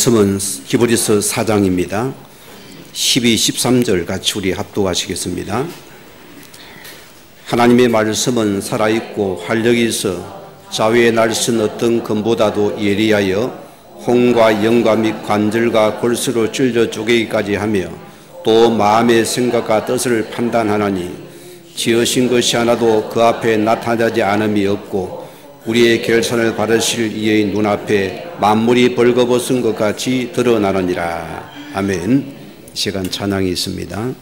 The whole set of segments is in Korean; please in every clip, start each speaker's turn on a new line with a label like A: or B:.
A: 말씀은 히브리서 4장입니다. 12, 13절 같이 우리 합독하시겠습니다. 하나님의 말씀은 살아있고 활력이 있어 자위의 날선 어떤 검보다도 예리하여 혼과 영과 및 관절과 골수로 찔러 쪼개기까지 하며 또 마음의 생각과 뜻을 판단하나니 지으신 것이 하나도 그 앞에 나타나지 않음이 없고 우리의 결산을 받으실 이의 눈앞에 만물이 벌거벗은 것 같이 드러나느니라. 아멘. 이 시간 찬양이 있습니다.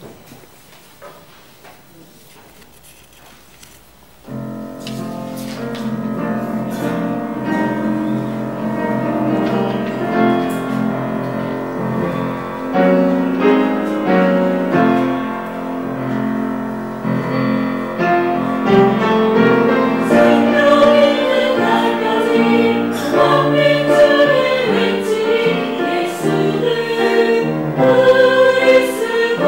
B: 우리 쓰고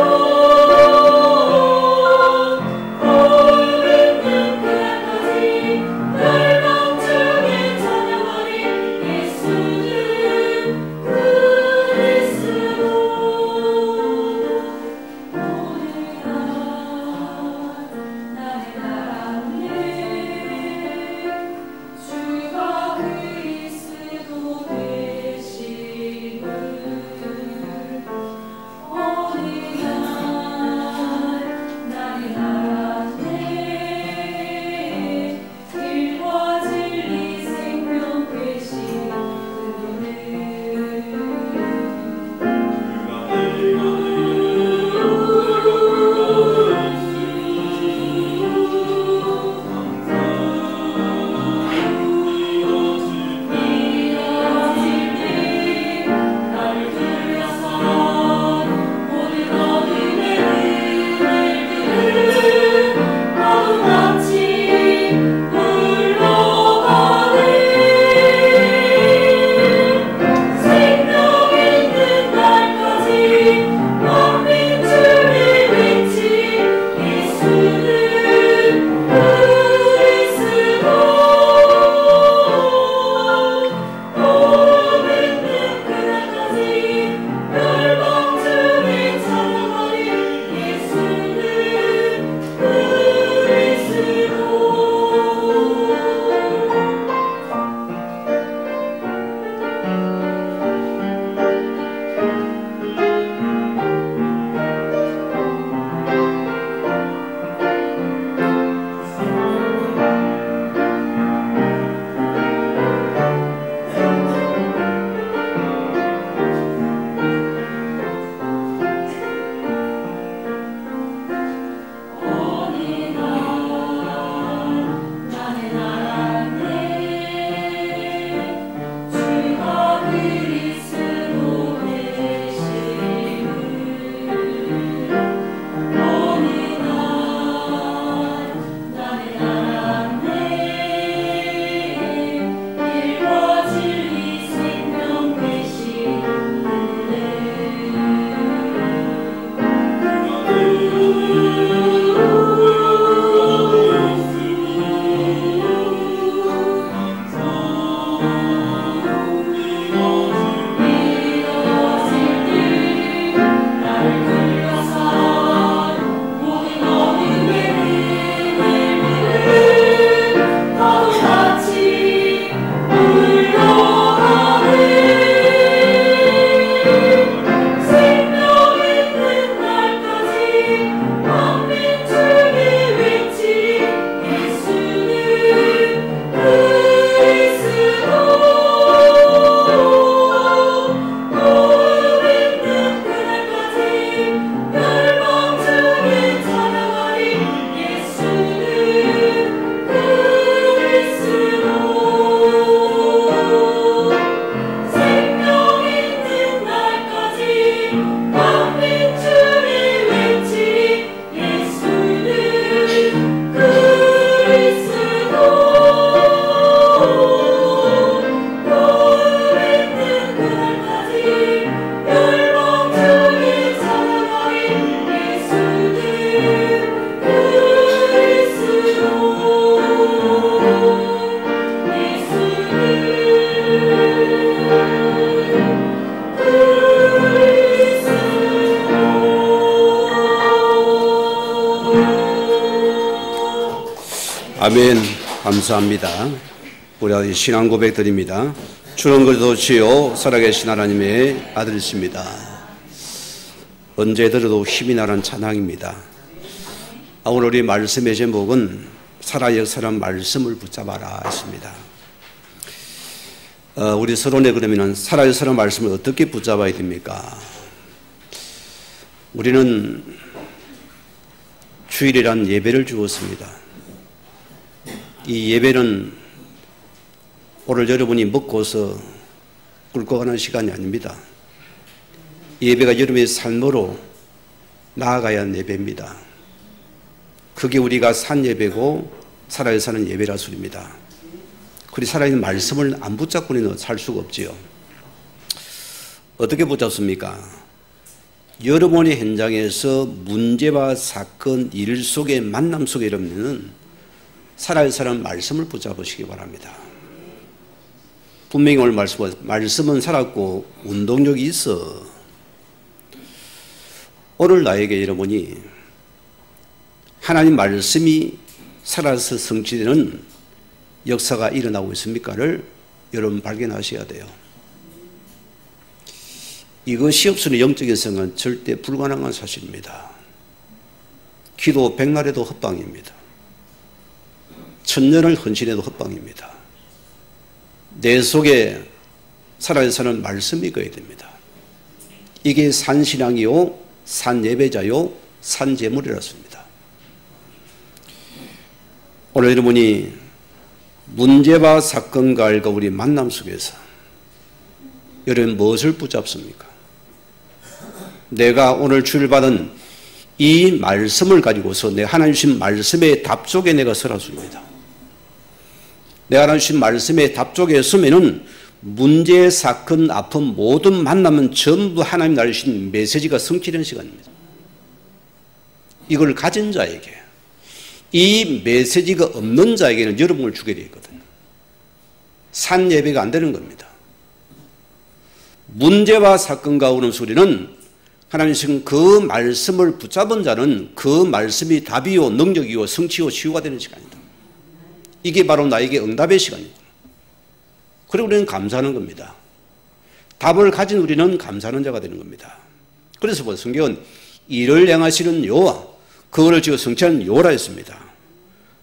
A: 아멘. 감사합니다. 우리 아들 신앙 고백 드립니다. 주는 그리스도 주요 살아계신 하나님의 아들이십니다. 언제 들어도 힘이 나는 찬양입니다. 오늘 우리 말씀의 제목은 살아 역사란 말씀을 붙잡아라 했습니다. 우리 서론에 그러면 살아 역사란 말씀을 어떻게 붙잡아야 됩니까? 우리는 주일이란 예배를 주었습니다. 이 예배는 오늘 여러분이 먹고서 굶고 가는 시간이 아닙니다. 예배가 여러분의 삶으로 나아가야 하는 예배입니다. 그게 우리가 산 예배고 살아야 사는 예배라 소리입니다. 그리 살아있는 말씀을 안 붙잡고는 살 수가 없지요. 어떻게 붙잡습니까? 여러분의 현장에서 문제와 사건, 일 속에 만남 속에 여러분은 살아야 사는 말씀을 붙잡으시기 바랍니다. 분명히 오늘 말씀은 살았고 운동력이 있어. 오늘 나에게 여러분이 하나님 말씀이 살아서 성취되는 역사가 일어나고 있습니까를 여러분 발견하셔야 돼요. 이것이 없으면 영적인 성은 절대 불가능한 사실입니다. 기도 백날에도 헛방입니다. 천년을 헌신해도 헛방입니다. 내 속에 살아야 사는 말씀이 있어야 됩니다. 이게 산신앙이요, 산예배자요, 산제물이라습니다. 오늘 여러분이 문제와 사건과 일과 우리 만남 속에서 여러분 무엇을 붙잡습니까? 내가 오늘 주일받은 이 말씀을 가지고서 내 하나님 주신 말씀의 답 속에 내가 서라습니다. 내 하나님 주신 말씀의 답 속에 서면은 문제, 사건, 아픔 모든 만남은 전부 하나님 나를 주신 메시지가 성취되는 시간입니다. 이걸 가진 자에게, 이 메시지가 없는 자에게는 여러분을 주게 되어 있거든요. 산 예배가 안 되는 겁니다. 문제와 사건과 오는 소리는 하나님 주신 그 말씀을 붙잡은 자는 그 말씀이 답이요, 능력이요, 성취요, 치유가 되는 시간이다. 이게 바로 나에게 응답의 시간이고, 그리고 우리는 감사하는 겁니다. 답을 가진 우리는 감사하는 자가 되는 겁니다. 그래서 성경은 이를 행하시는 여호와, 그거를 지어 성취하는 여호라 했습니다.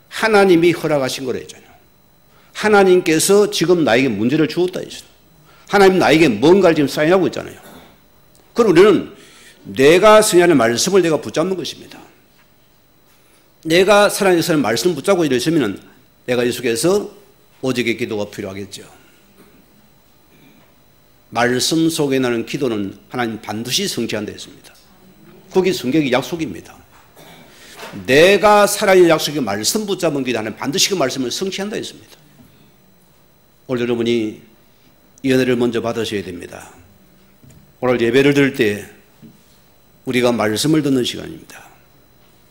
A: 하나님이 허락하신 거라 했잖아요. 하나님께서 지금 나에게 문제를 주었다 했잖아요. 하나님 나에게 뭔가를 지금 사인하고 있잖아요. 그럼 우리는 내가 성취하는 말씀을 내가 붙잡는 것입니다. 내가 살아있는 말씀을 붙잡고 이러시면 내가 이 속에서 오직의 기도가 필요하겠죠. 말씀 속에 나는 기도는 하나님 반드시 성취한다 했습니다. 그게 성경의 약속입니다. 내가 살아있는 약속의 말씀 붙잡은 기도 하나님 반드시 그 말씀을 성취한다 했습니다. 오늘 여러분이 이 은혜를 먼저 받으셔야 됩니다. 오늘 예배를 드릴 때 우리가 말씀을 듣는 시간입니다.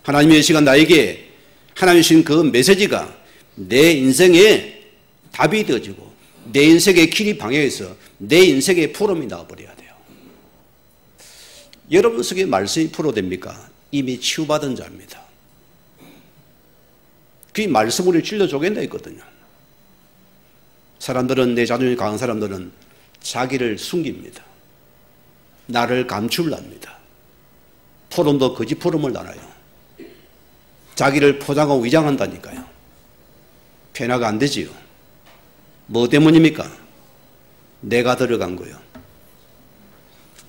A: 하나님의 시간 나에게 하나님 주신 그 메시지가 내 인생의 답이 되어지고 내 인생의 길이 방향에서 내 인생의 포럼이 나와버려야 돼요. 여러분 속에 말씀이 풀어됩니까? 이미 치유받은 자입니다. 그 말씀으로 찔러 쪼갠다 했거든요. 사람들은, 내 자존심이 강한 사람들은 자기를 숨깁니다. 나를 감출랍니다. 포럼도 거짓 포럼을 나눠요. 자기를 포장하고 위장한다니까요. 변화가 안 되지요. 뭐 때문입니까? 내가 들어간 거예요.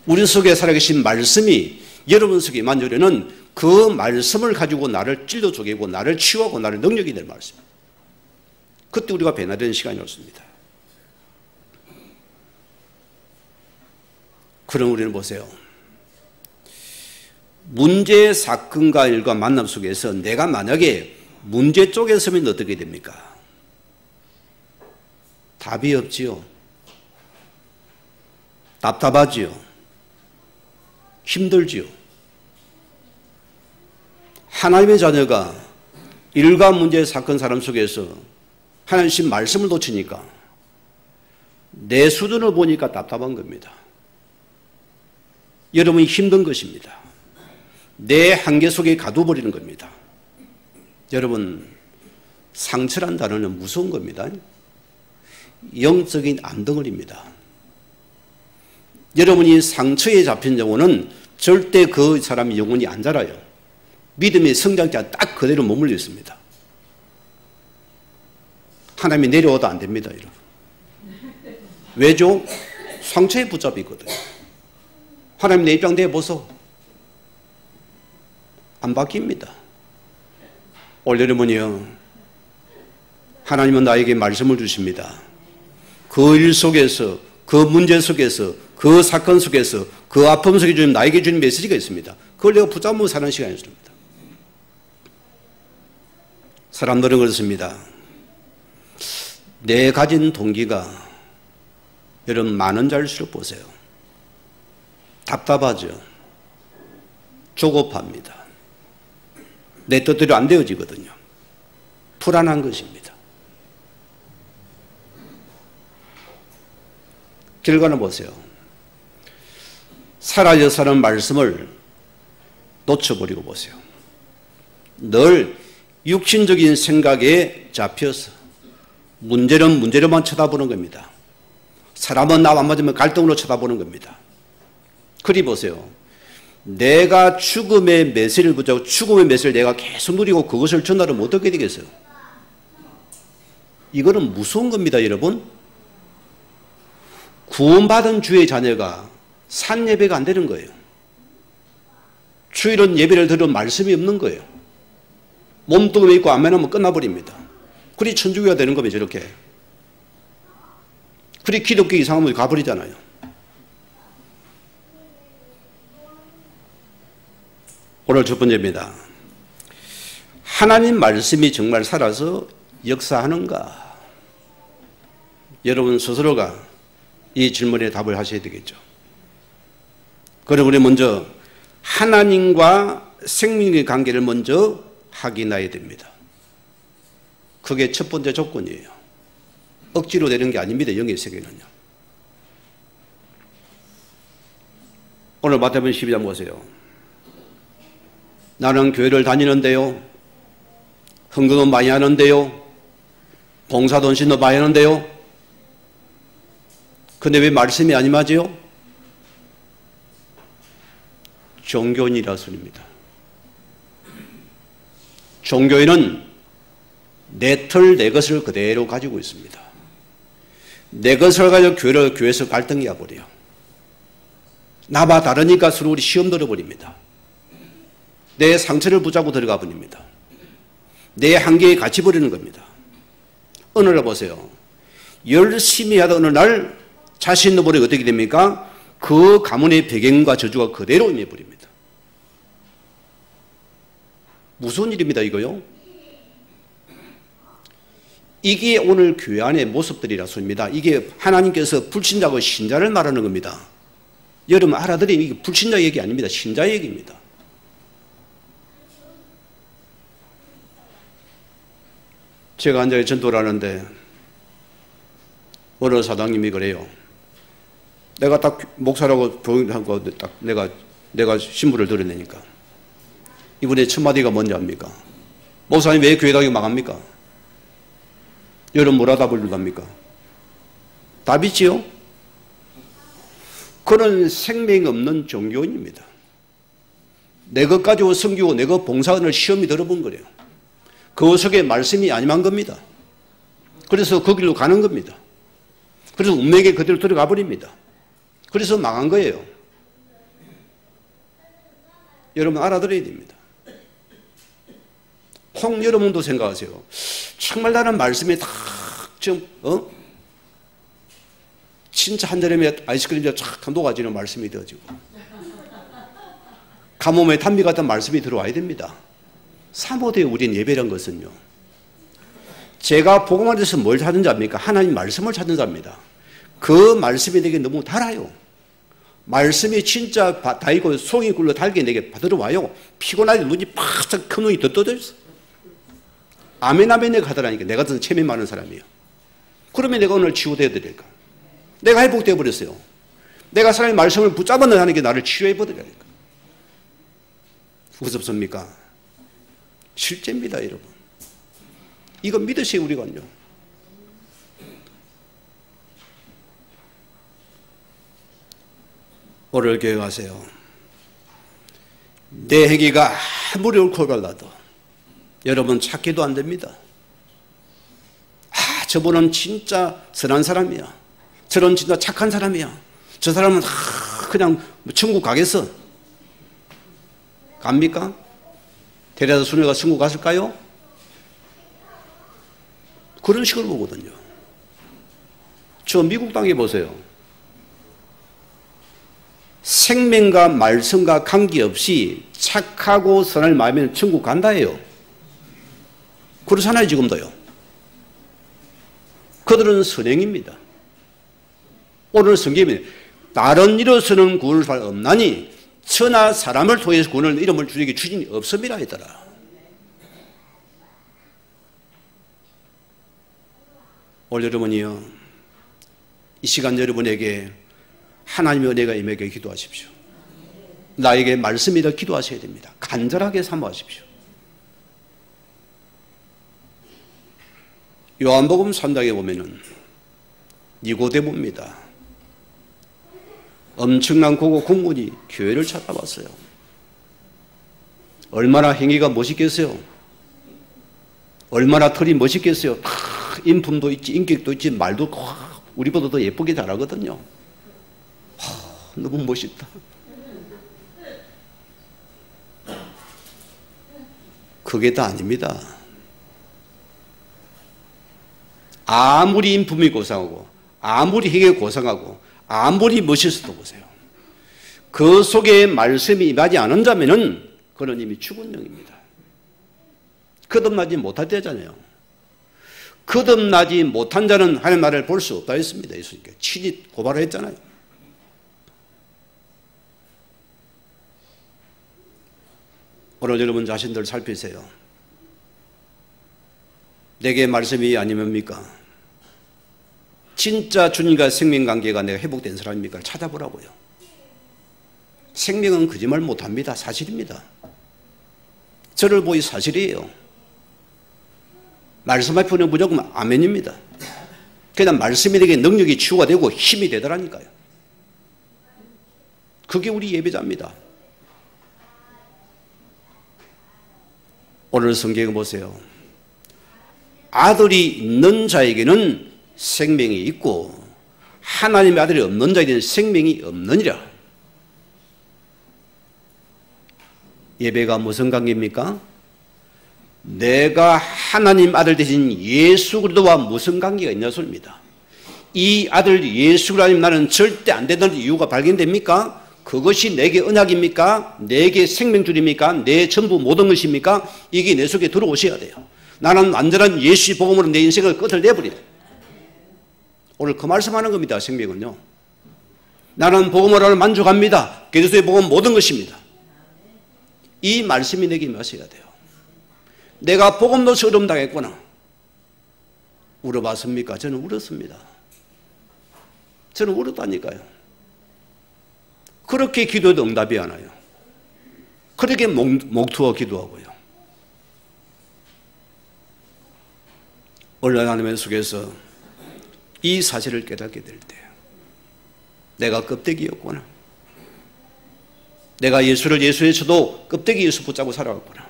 A: 우리 속에 살아계신 말씀이 여러분 속에 만들려는 그 말씀을 가지고 나를 찔러 쪼개고 나를 치유하고 나를 능력이 될 말씀입니다. 그때 우리가 변화되는 시간이 없습니다. 그럼 우리는 보세요. 문제, 사건과 일과 만남 속에서 내가 만약에 문제 쪽에 서면 어떻게 됩니까? 답이 없지요. 답답하지요. 힘들지요. 하나님의 자녀가 일과 문제, 사건, 사람 속에서 하나님 주신 말씀을 놓치니까 내 수준을 보니까 답답한 겁니다. 여러분이 힘든 것입니다. 내 한계 속에 가둬버리는 겁니다. 여러분, 상처란 단어는 무서운 겁니다. 영적인 암덩어리입니다. 여러분이 상처에 잡힌 영혼은 절대 그 사람의 영혼이 안 자라요. 믿음의 성장자 딱 그대로 머물러 있습니다. 하나님이 내려와도 안 됩니다, 여러분. 왜죠? 상처에 붙잡혀 있거든요. 하나님 내 입장 내보소. 안 바뀝니다. 오늘 여러분이요, 하나님은 나에게 말씀을 주십니다. 그 일 속에서, 그 문제 속에서, 그 사건 속에서, 그 아픔 속에 주님 나에게 주는 메시지가 있습니다. 그걸 내가 붙잡으면 사는 시간이었습니다. 사람들은 그렇습니다. 내 가진 동기가 여러분 많은 자일수록 보세요. 답답하죠. 조급합니다. 내 뜻대로 안 되어지거든요. 불안한 것입니다. 결과는 보세요. 사라져 사는 말씀을 놓쳐버리고 보세요. 늘 육신적인 생각에 잡혀서 문제는 문제로만 쳐다보는 겁니다. 사람은 나 안 맞으면 갈등으로 쳐다보는 겁니다. 그리 보세요. 내가 죽음의 메시를 붙잡고 죽음의 메시를 내가 계속 누리고 그것을 전하면 어떻게 되겠어요? 이거는 무서운 겁니다, 여러분. 구원받은 주의 자녀가 산 예배가 안 되는 거예요. 주일은 예배를 들으면 말씀이 없는 거예요. 몸뚱이 입고 안면 하면 끝나버립니다. 그리 천주교가 되는 겁니다, 저렇게. 그리 기독교 이상한 분이 가버리잖아요. 오늘 첫 번째입니다. 하나님 말씀이 정말 살아서 역사하는가? 여러분 스스로가 이 질문에 답을 하셔야 되겠죠. 그럼 우리 먼저 하나님과 생명의 관계를 먼저 확인해야 됩니다. 그게 첫 번째 조건이에요. 억지로 되는 게 아닙니다, 영의 세계는요. 오늘 마태복음 12장 보세요. 나는 교회를 다니는데요, 헌금은 많이 하는데요, 봉사돈신도 많이 하는데요, 근데 왜 말씀이 안 임하지요? 종교인이라 소리입니다. 종교인은 내 틀, 내 것을 그대로 가지고 있습니다. 내 것을 가지고 교회에서 갈등이 와버려요. 나와 다르니까 서로 우리 시험 들어버립니다. 내 상처를 붙잡고 들어가 버립니다. 내 한계에 갇혀 버리는 겁니다. 어느 날 보세요. 열심히 하다 어느 날 자신 너버리고 어떻게 됩니까? 그 가문의 배경과 저주가 그대로 임해버립니다. 무서운 일입니다, 이거요. 이게 오늘 교회 안의 모습들이라서입니다. 이게 하나님께서 불신자하고 신자를 말하는 겁니다. 여러분 알아들으면 이게 불신자 얘기 아닙니다. 신자 얘기입니다. 제가 한 자리 전도를 하는데 어느 사장님이 그래요. 내가 딱 목사라고 하고 딱 내가 신부를 드러내니까 이분의 첫 마디가 뭔지 압니까? 목사님 왜 교회 다니기 망합니까? 여러분 뭐라 답을 합니까? 답 있지요? 그는 생명이 없는 종교인입니다. 내 것 가지고 섬기고 내 것 봉사하는 시험이 들어본 거래요. 그 속에 말씀이 안 임한 겁니다. 그래서 그 길로 가는 겁니다. 그래서 운명에 그대로 들어가 버립니다. 그래서 망한 거예요. 여러분 알아들어야 됩니다. 혹 여러분도 생각하세요. 정말 나는 말씀에 딱 좀 진짜 한 잔에 아이스크림이 쫙 녹아지는 말씀이 되어지고 가뭄에 단비 같은 말씀이 들어와야 됩니다. 사모되어 우린 예배란 것은요. 제가 복음 안에서 뭘 찾는 자입니까? 하나님 말씀을 찾는 자입니다. 그 말씀이 내게 너무 달아요. 말씀이 진짜 달고 송이 굴러 달게 내게 받으러 와요. 피곤하게 눈이 바짝 큰 눈이 더 떠져 있어. 아멘 아멘 내가 하더라니까. 내가 더 체면 많은 사람이에요. 그러면 내가 오늘 치유되어 드릴까? 내가 회복되어 버렸어요. 내가 하나님의 말씀을 붙잡아내는 하는 게 나를 치유해 버리라니까. 무섭습니까? 실제입니다, 여러분. 이거 믿으세요, 우리가요. 오늘 교회 가세요. 내 행위가 아무리 옳고 갈라도 여러분 찾기도 안 됩니다. 저분은 진짜 선한 사람이야. 저런 진짜 착한 사람이야. 저 사람은 그냥 천국 가겠어. 갑니까? 데려다 수녀가 천국 갔을까요? 그런 식으로 보거든요. 저 미국 땅에 보세요. 생명과 말씀과 관계없이 착하고 선할 마음에는 천국 간다 해요. 그렇잖아요, 지금도요. 그들은 선행입니다. 오늘 성경에 다른 이로서는 구원을 할 없나니 천하 사람을 통해서 구원을 이름을 주에게 주진이 없음이라 했더라. 오늘 여러분이요, 이 시간 여러분에게 하나님의 은혜가 임하게 기도하십시오. 나에게 말씀이 더 기도하셔야 됩니다. 간절하게 사모하십시오. 요한복음 3장에 보면은 니고데모입니다. 엄청난 고고 공문이 교회를 찾아왔어요. 얼마나 행위가 멋있겠어요? 얼마나 털이 멋있겠어요? 인품도 있지, 인격도 있지, 말도 우리보다 더 예쁘게 잘하거든요. 너무 멋있다. 그게 다 아닙니다. 아무리 인품이 고상하고 아무리 행위가 고상하고 아무리 멋있어도 보세요. 그 속에 말씀이 임하지 않은 자면은 그는 이미 죽은 영입니다. 거듭나지 못하잖아요. 거듭나지 못한 자는 하나님 나라를 볼 수 없다 했습니다. 예수님께 친히 고발을 했잖아요. 오늘 여러분 자신들 살피세요. 내게 말씀이 아니면입니까? 진짜 주님과 생명관계가 내가 회복된 사람입니까? 찾아보라고요. 생명은 거짓말 못합니다. 사실입니다. 저를 보이 사실이에요. 말씀 앞에는 무조건 아멘입니다. 그냥 말씀이 내게 능력이 치유가 되고 힘이 되더라니까요. 그게 우리 예배자입니다. 오늘 성경을 보세요. 아들이 있는 자에게는 생명이 있고 하나님의 아들이 없는 자에게는 생명이 없느니라. 예배가 무슨 관계입니까? 내가 하나님 아들 되신 예수 그리스도와 무슨 관계가 있냐 소리입니다. 이 아들 예수 그리스도라면 나는 절대 안 된다는 이유가 발견됩니까? 그것이 내게 언약입니까? 내게 생명줄입니까? 내 전부 모든 것입니까? 이게 내 속에 들어오셔야 돼요. 나는 완전한 예수의 복음으로 내 인생을 끝을 내버리다. 오늘 그 말씀하는 겁니다. 생명은요. 나는 복음으로 만족합니다. 그리스도의 복음 모든 것입니다. 이 말씀이 내게 임하셔야 돼요. 내가 복음로서 어려움당했구나. 울어봤습니까? 저는 울었습니다. 저는 울었다니까요. 그렇게 기도해도 응답이 안 와요. 그렇게 목투어 기도하고요. 오늘 하나님의 속에서 이 사실을 깨닫게 될 때 내가 껍데기였구나. 내가 예수를 예수에 쳐도 껍데기 예수 붙잡고 살아갔구나.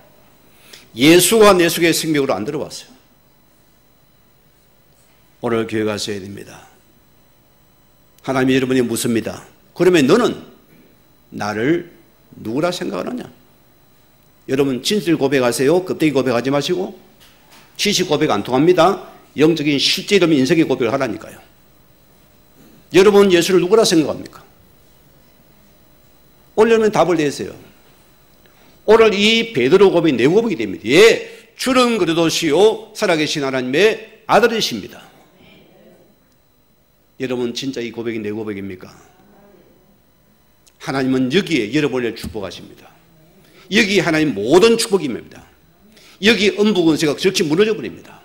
A: 예수가 내 속에 생명으로 안 들어왔어요. 오늘 교회 가셔야 됩니다. 하나님이 여러분이 묻습니다. 그러면 너는 나를 누구라 생각하느냐? 여러분 진실 고백하세요. 껍데기 고백하지 마시고. 지식 고백 안 통합니다. 영적인 실제 이름 인생의 고백을 하라니까요. 여러분 예수를 누구라 생각합니까? 오늘 여러분 답을 내세요. 오늘 이 베드로 고백이 내 고백이 됩니다. 예, 주는 그리스도시요 살아계신 하나님의 아들이십니다. 여러분 진짜 이 고백이 내 고백입니까? 하나님은 여기에 여러분을 축복하십니다. 여기 하나님 모든 축복입니다. 여기 음부근세가 적시 무너져 버립니다.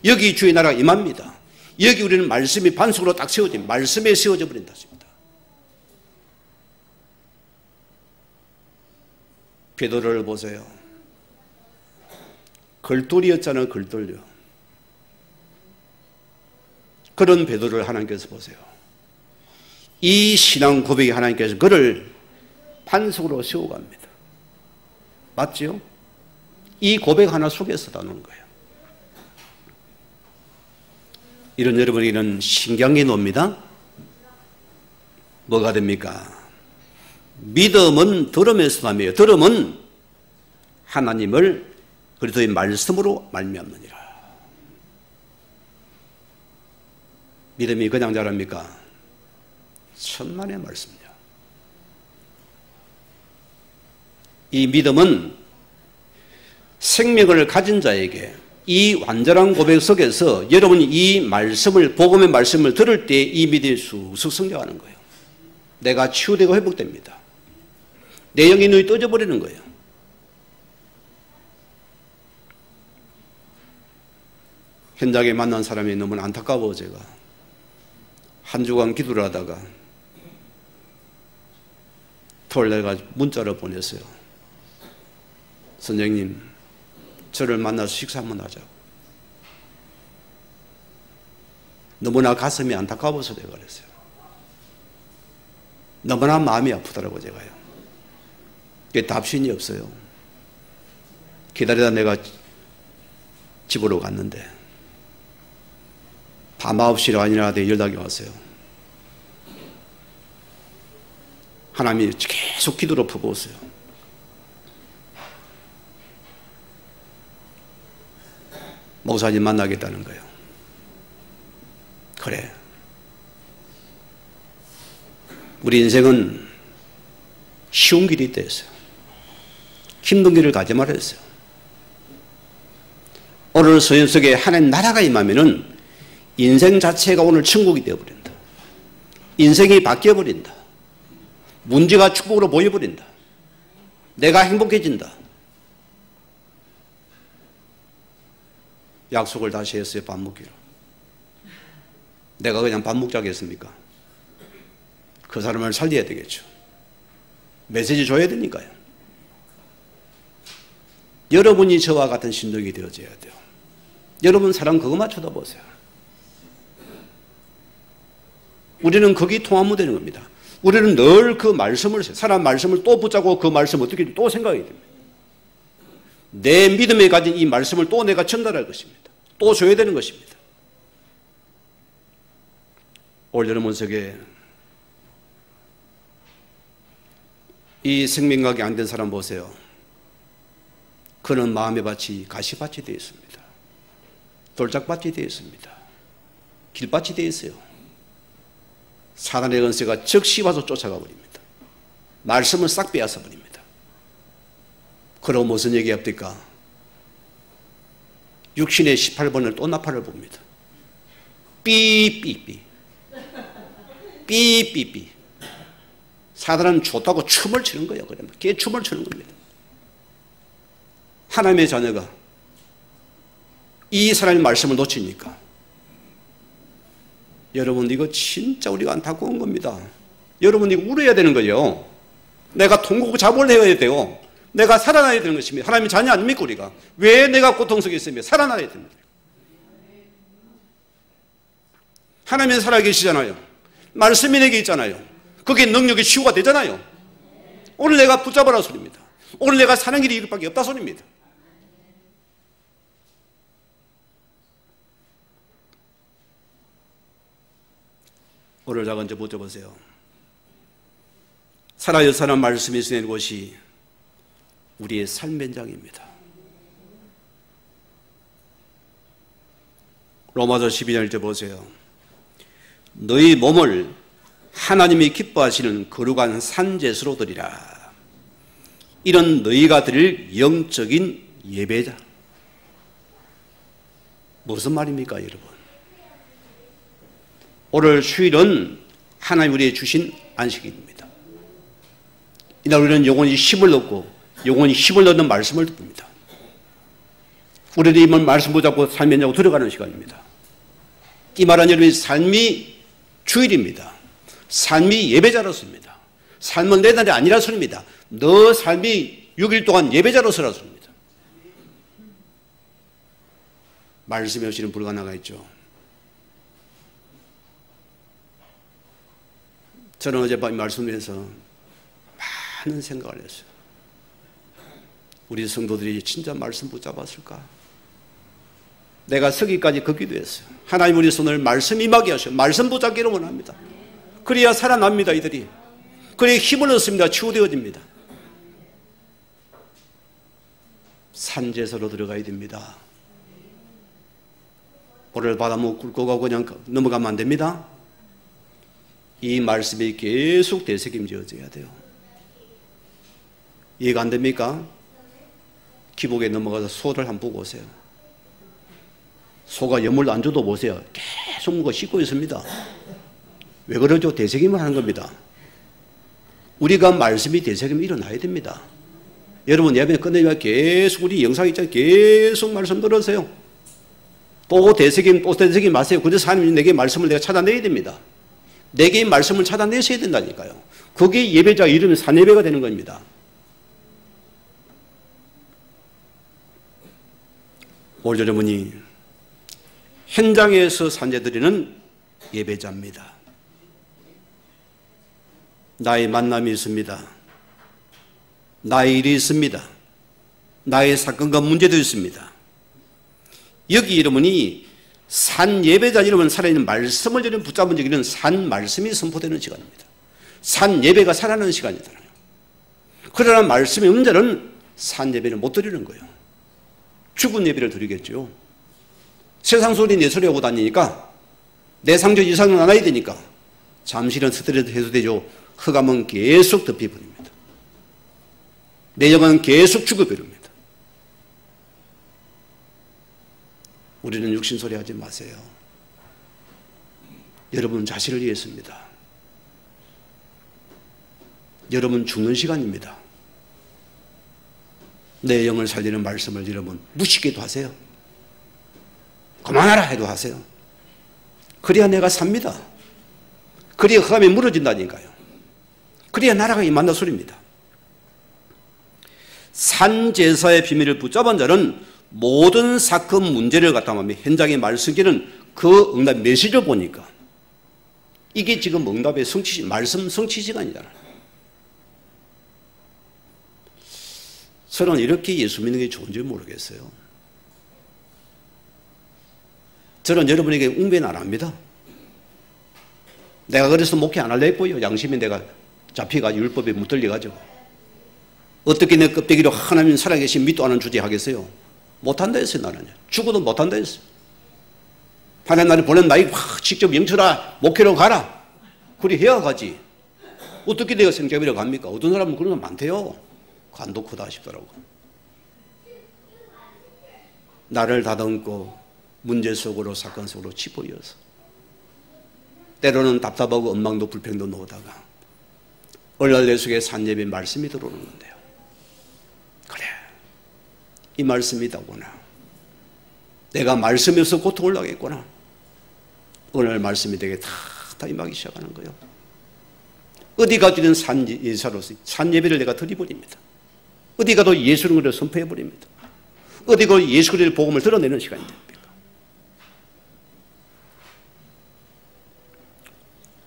A: 여기 주의 나라가 임합니다. 여기 우리는 말씀이 반석으로 딱 세워집니다. 말씀에 세워져 버린다. 베드로를 보세요. 걸돌이였잖아요. 걸돌이요. 그런 베드로를 하나님께서 보세요. 이 신앙 고백이 하나님께서 그를 반석으로 세워갑니다. 맞지요? 이 고백 하나 속에서 나누는 거예요. 이런 여러분에게는 신기한 옵니다. 뭐가 됩니까? 믿음은 들음에서 나며요. 들음은 하나님을 그리스도의 말씀으로 말미암느니라. 믿음이 그냥 자랍니까? 천만의 말씀이요. 이 믿음은 생명을 가진 자에게 이 완전한 고백 속에서 여러분이 이 말씀을, 복음의 말씀을 들을 때 이 믿음이 쑥쑥 성장하는 거예요. 내가 치유되고 회복됩니다. 내 영의 눈이 떠져버리는 거예요. 현장에 만난 사람이 너무 안타까워. 제가 한 주간 기도를 하다가 토요일 내가 문자로 보냈어요. 선생님, 저를 만나서 식사 한번 하자고. 너무나 가슴이 안타까워서 내가 그랬어요. 너무나 마음이 아프더라고 제가요. 답신이 없어요. 기다리다 내가 집으로 갔는데 밤 9시가 아니라 연락이 왔어요. 하나님이 계속 기도로 퍼부었어요. 목사님 만나겠다는 거예요. 그래. 우리 인생은 쉬운 길이 있다 했어요. 힘든 길을 가지 말라 했어요. 오늘 소연 속에 하나님 나라가 임하면은 인생 자체가 오늘 천국이 되어버린다. 인생이 바뀌어버린다. 문제가 축복으로 보여버린다. 내가 행복해진다. 약속을 다시 했어요. 밥 먹기로. 내가 그냥 밥 먹자고 했습니까? 그 사람을 살려야 되겠죠. 메시지 줘야 되니까요. 여러분이 저와 같은 신동이 되어져야 돼요. 여러분 사람 그것만 쳐다보세요. 우리는 거기 통하면 되는 겁니다. 우리는 늘 그 말씀을, 사람 말씀을 또 붙잡고 그 말씀 어떻게 또 생각이 됩니다. 내 믿음에 가진 이 말씀을 또 내가 전달할 것입니다. 또 줘야 되는 것입니다. 올 여름 원석에 이 생명각이 안 된 사람 보세요. 그는 마음의 밭이 가시밭이 되어 있습니다. 돌짝밭이 되어 있습니다. 길밭이 되어 있어요. 사단의 권세가 즉시 와서 쫓아가 버립니다. 말씀을 싹 빼앗아 버립니다. 그러고 무슨 얘기합니까? 육신의 18번을 또 나팔을 봅니다. 삐삐삐 삐삐삐. 사단은 좋다고 춤을 추는 거예요. 그러면 걔 춤을 추는 겁니다. 하나님의 자녀가 이 사람의 말씀을 놓치니까 여러분 이거 진짜 우리가 안타까운 겁니다. 여러분 이거 울어야 되는 거예요. 내가 통곡 자복을 해야 돼요. 내가 살아나야 되는 것입니다. 하나님의 자녀 아닙니까 우리가? 왜 내가 고통 속에 있으며 살아나야 됩니다. 하나님은 살아계시잖아요. 말씀이 내게 있잖아요. 그게 능력이 치유가 되잖아요. 오늘 내가 붙잡아라 소리입니다. 오늘 내가 사는 길이 이것밖에 없다 소리입니다. 오늘 자 먼저 붙잡으세요. 살아요 사람 말씀이 있는 곳이 우리의 삶의 현장입니다. 로마서 12장 1절 보세요. 너희 몸을 하나님이 기뻐하시는 거룩한 산제수로 드리라. 이런 너희가 드릴 영적인 예배자. 무슨 말입니까 여러분? 오늘 휴일은 하나님 우리에게 주신 안식일입니다. 이날 우리는 영원히 힘을 얻고 영원히 힘을 얻는 말씀을 듣습니다. 우리들이 이 말씀 붙잡고 삶의 현장으로 들어가는 시간입니다. 이 말은 여러분의 삶이 주일입니다. 삶이 예배자로서입니다. 삶은 내 날이 아니라 소리입니다. 너 삶이 6일 동안 예배자로서라 소리입니다. 말씀이 없이는 불가능하가 있죠. 저는 어젯밤 말씀에서 많은 생각을 했어요. 우리 성도들이 진짜 말씀 붙잡았을까? 내가 서기까지 걷기도 했어요. 하나님 우리 손을 말씀 임하게 하셔. 말씀 붙잡기를 원합니다. 그래야 살아납니다, 이들이. 그래야 힘을 얻습니다. 치유되어집니다. 산제사로 들어가야 됩니다. 오늘 바다 뭐 굴고 가고 그냥 넘어가면 안 됩니다. 이 말씀이 계속 되새김져져야 돼요. 이해가 안 됩니까? 기복에 넘어가서 소를 한번 보고 오세요. 소가 여물 안 줘도 보세요. 계속 뭔가 씻고 있습니다. 왜 그러죠? 되새김을 하는 겁니다. 우리가 말씀이 되새김이 일어나야 됩니다. 여러분 예배 끝내면 계속 우리 영상 있잖아요. 계속 말씀 들으세요. 또 되새김 마세요. 그래서 하나님이 내게 말씀을 내가 찾아내야 됩니다. 내게 말씀을 찾아내셔야 된다니까요. 그게 예배자 이름이 산예배가 되는 겁니다. 오늘 여러분이 현장에서 산재드리는 예배자입니다. 나의 만남이 있습니다. 나의 일이 있습니다. 나의 사건과 문제도 있습니다. 여기 여러분이 산 예배자 여러분 살아있는 말씀을 여러분 붙잡은 적에는 산 말씀이 선포되는 시간입니다. 산 예배가 살아나는 시간이잖아요. 그러나 말씀의 음자는 산 예배를 못 드리는 거예요. 죽은 예배를 드리겠죠. 세상 소리 내 소리 하고 다니니까 내 상조 이상은 안 해야 되니까 잠시는 스트레스 해소되죠. 흑암은 계속 덮여버립니다. 내 영은 계속 죽어버립니다. 우리는 육신 소리 하지 마세요. 여러분 자신을 위해서입니다. 여러분 죽는 시간입니다. 내 영을 살리는 말씀을 여러분 무시기도 하세요. 그만하라 해도 하세요. 그래야 내가 삽니다. 그래야 흑암이 무너진다니까요. 그래야 나라가 임한다 소리입니다. 산제사의 비밀을 붙잡은 자는 모든 사건 문제를 갖다 하면 현장에 말씀기는 그 응답 메시지를 보니까 이게 지금 응답의 성취, 말씀 성취 시간이잖아요. 저는 이렇게 예수 믿는 게 좋은지 모르겠어요. 저는 여러분에게 웅변 안 합니다. 내가 그래서 목회 안 할래 했고요. 양심이 내가 잡혀가지고 율법에 무들려가지고 어떻게 내 껍데기로 하나님 살아계신 믿도 않은 주제 하겠어요? 못한다 했어요. 나는 죽어도 못한다 했어요. 하나님 나를 보낸 나에게 직접 영쳐라 목회로 가라 그리 해야 가지. 어떻게 내가 생잡이라고 합니까? 어떤 사람은 그런 거 많대요. 간도 크다 싶더라고. 나를 다듬고 문제 속으로 사건 속으로 치보여서 때로는 답답하고 엉망도 불평도 놓다가 오늘날 내 속에 산예배 말씀이 들어오는 건데요. 그래 이 말씀이다구나. 내가 말씀이 없어 고통을 당했구나. 오늘 말씀이 되게 다 임하기 시작하는 거예요. 어디 가든 산예사로서 산예배를 내가 드려버립니다. 어디 가도 예수를 그대로 선포해버립니다. 어디 가도 예수 그리스도의 복음을 드러내는 시간이 됩니다.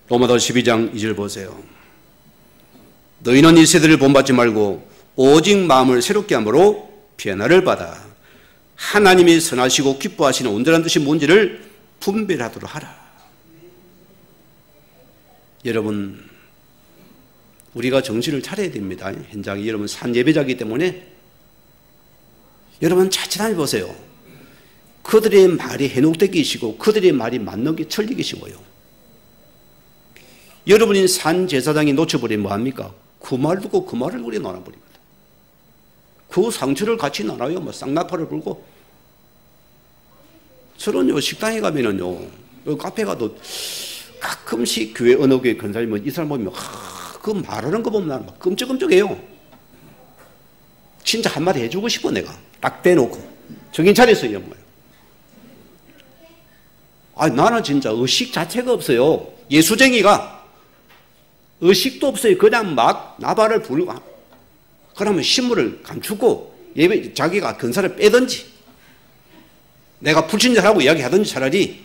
A: 로마서 12장 2절 보세요. 너희는 이 세대를 본받지 말고 오직 마음을 새롭게 함으로 변화를 받아 하나님이 선하시고 기뻐하시는 온전한 뜻이 뭔지를 분별하도록 하라. 여러분 우리가 정신을 차려야 됩니다. 현장이 여러분 산 예배자이기 때문에 여러분 자칫하게 보세요. 그들의 말이 해녹되기시고 그들의 말이 맞는 게 천리기시고요. 여러분이 산 제사장이 놓쳐버리면 뭐합니까? 그 말 듣고 그 말을 우리 나눠버립니다. 그 상처를 같이 나눠요. 뭐 쌍나팔을 불고. 저는요 식당에 가면은요 카페 가도 가끔씩 교회 어느 교회 권사님은 이 사람 보면 그 말하는 거 보면 나는 막 끔찍끔찍해요. 진짜 한마디 해주고 싶어 내가 딱 대놓고 정신 차렸어요. 뭐. 나는 진짜 의식 자체가 없어요. 예수쟁이가 의식도 없어요. 그냥 막 나발을 불고 그러면 신물을 감추고 예배 자기가 근사를 빼든지 내가 불친절하고 이야기하든지 차라리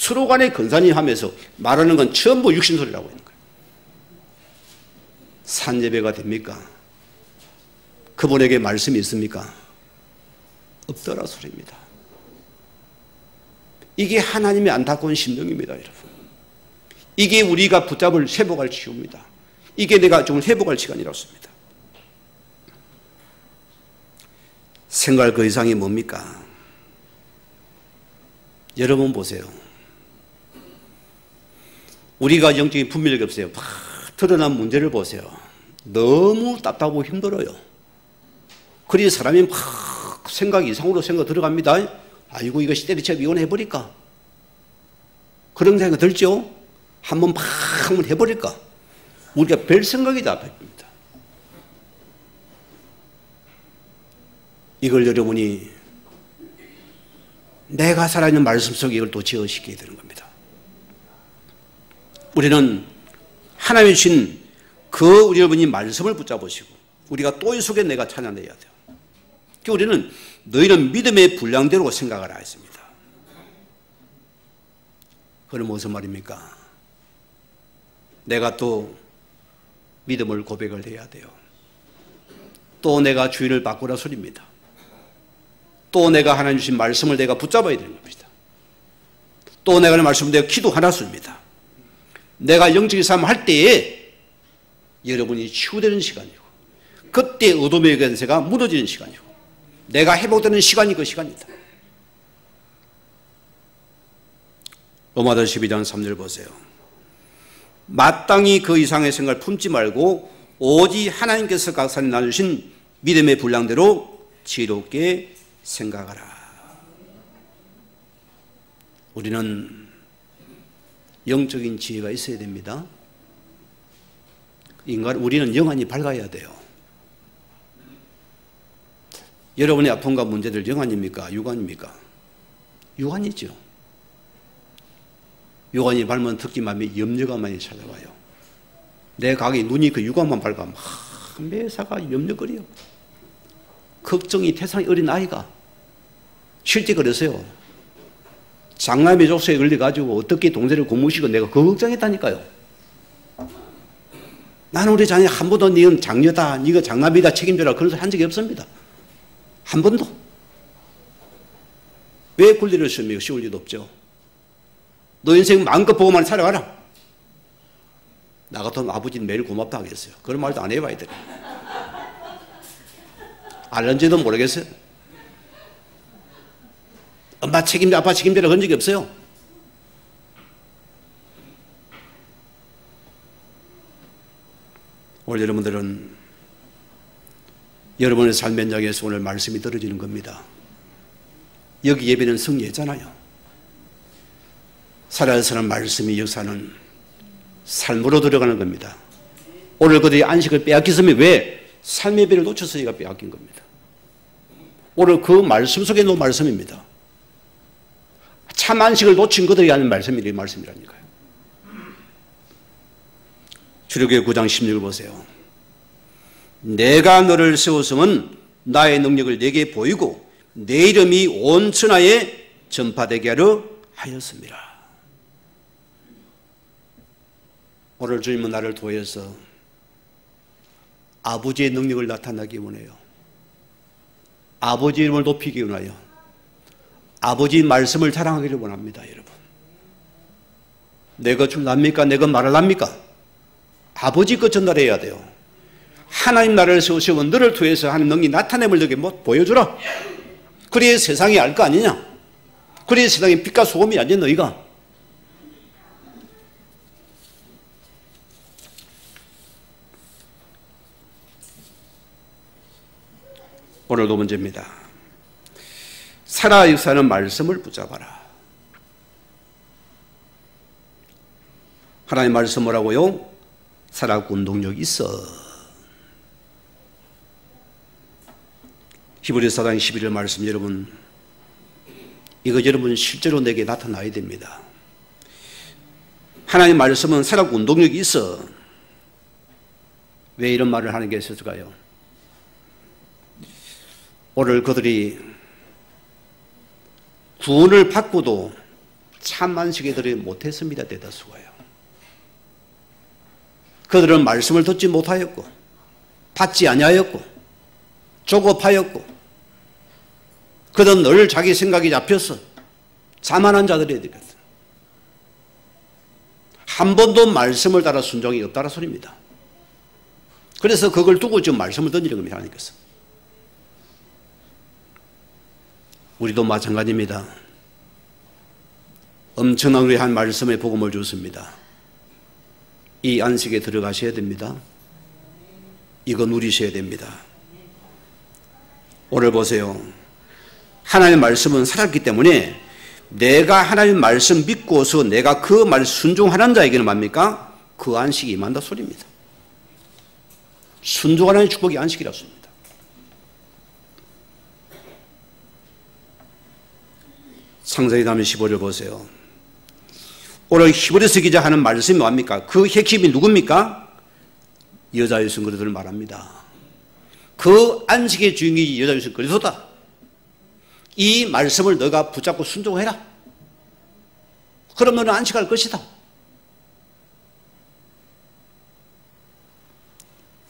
A: 서로 간에 근사님 하면서 말하는 건 전부 육신소리라고 있는 거예요. 산예배가 됩니까? 그분에게 말씀이 있습니까? 없더라 소리입니다. 이게 하나님의 안타까운 심정입니다, 여러분. 이게 우리가 붙잡을 회복할 치유입니다. 이게 내가 좀 회복할 시간이라습니다. 생각할 그 이상이 뭡니까? 여러분 보세요. 우리가 영적인 분별력이 없어요. 막 드러난 문제를 보세요. 너무 답답하고 힘들어요. 그래서 사람이 막 생각이 이상으로 생각 들어갑니다. 아이고 이것이 때리쳐 이혼해버릴까? 그런 생각 들죠? 한번 해버릴까? 우리가 별 생각이 다 바뀝니다. 이걸 여러분이 내가 살아있는 말씀 속에 이걸 또 지어시키게 되는 겁니다. 우리는 하나님이 주신 그 우리 여러분이 말씀을 붙잡으시고 우리가 또 이 속에 내가 찾아내야 돼요. 그러니까 우리는 너희는 믿음의 분량대로 생각하라 했습니다. 그건 무슨 말입니까? 내가 또 믿음을 고백을 해야 돼요. 또 내가 주인을 바꾸라 소리입니다. 또 내가 하나님 주신 말씀을 내가 붙잡아야 되는 겁니다. 또 내가 하는 말씀을 내가 기도하라 소리입니다. 내가 영적인 삶을 할 때에 여러분이 치유되는 시간이고 그때 어둠의 권세가 무너지는 시간이고 내가 회복되는 시간이 그 시간이다. 로마서 12장 3절 보세요. 마땅히 그 이상의 생각을 품지 말고 오직 하나님께서 각사에 나누신 믿음의 분량대로 지혜롭게 생각하라. 우리는 영적인 지혜가 있어야 됩니다. 우리는 영안이 밝아야 돼요. 여러분의 아픔과 문제들 영안입니까? 유관입니까? 유관이죠. 유관이 밝으면 특기만 염려가 많이 찾아와요. 내 각이 눈이 그 유관만 밝으면 매사가 염려거려요. 걱정이 태산이 어린 아이가 실제 그러세요. 장남의 족쇄에 걸려가지고 어떻게 동생을 고무시고 내가 그 걱정했다니까요. 나는 우리 자녀 한 번도 니는 장녀다, 니가 장남이다 책임져라 그런 소리 한 적이 없습니다. 한 번도. 왜 굴리를 씁니까? 쉬울 일도 없죠. 너 인생 마음껏 보고만 살아가라. 나 같으면 아버지는 매일 고맙다 하겠어요. 그런 말도 안 해봐야 돼요. 알는지도 모르겠어요. 엄마 책임져, 아빠 책임져라 그런 적이 없어요. 오늘 여러분들은 여러분의 삶의 현장에서 오늘 말씀이 떨어지는 겁니다. 여기 예배는 성례잖아요. 살아서는 말씀이 역사는 삶으로 들어가는 겁니다. 오늘 그들이 안식을 빼앗겼으면 왜? 삶의 예배를 놓쳐서 얘가 빼앗긴 겁니다. 오늘 그 말씀 속에 놓은 말씀입니다. 참 안식을 놓친 그들이 하는 말씀이 이 말씀이라니까요. 출애굽기 9장 16을 보세요. 내가 너를 세웠음은 나의 능력을 내게 보이고 내 이름이 온 천하에 전파되게 하려 하였습니다. 오늘 주님은 나를 통해서 아버지의 능력을 나타나기 원해요. 아버지 이름을 높이기 원하여 아버지 말씀을 자랑하기를 원합니다. 여러분, 내가 줄랍니까? 내가 말을 합니까? 아버지 것 전달해야 돼요. 하나님 나라를 세우시고 너를 통해서 하는 능력이 나타냄을 너에게 보여주라. 그래야 세상이 알 거 아니냐? 그래야 세상에 빛과 소금이 아니냐 너희가? 오늘도 문제입니다. 살아 역사하는 말씀을 붙잡아라. 하나님 말씀 뭐라고요? 살아 운동력이 있어. 히브리서 4장 11절 말씀 여러분, 이거 여러분 실제로 내게 나타나야 됩니다. 하나님 말씀은 살아 운동력이 있어. 왜 이런 말을 하는 게 있을까요? 오늘 그들이 구원을 받고도 참 안식에 들이 못했습니다. 대다수가요. 그들은 말씀을 듣지 못하였고 받지 아니하였고 조급하였고 그들은 늘 자기 생각이 잡혀서 자만한 자들이 되겠어요. 한 번도 말씀을 따라 순종이 없다는 소리입니다. 그래서 그걸 두고 지금 말씀을 던지는 겁니다. 하나님께서. 우리도 마찬가지입니다. 엄청난 귀한 말씀의 복음을 주습니다. 이 안식에 들어가셔야 됩니다. 이거 누리셔야 됩니다. 오늘 보세요. 하나님의 말씀은 살았기 때문에 내가 하나님의 말씀 믿고서 내가 그 말 순종하는 자에게는 뭡니까? 그 안식이 임한다 소리입니다. 순종하는 축복이 안식이라고 합니다. 창세기상 15절 보세요. 오늘 히브리서 기자 하는 말씀이 뭡니까? 그 핵심이 누굽니까? 여자 유선 그리스도를 말합니다. 그 안식의 주인이 여자 유선 그리스도다. 이 말씀을 너가 붙잡고 순종해라. 그럼 너는 안식할 것이다.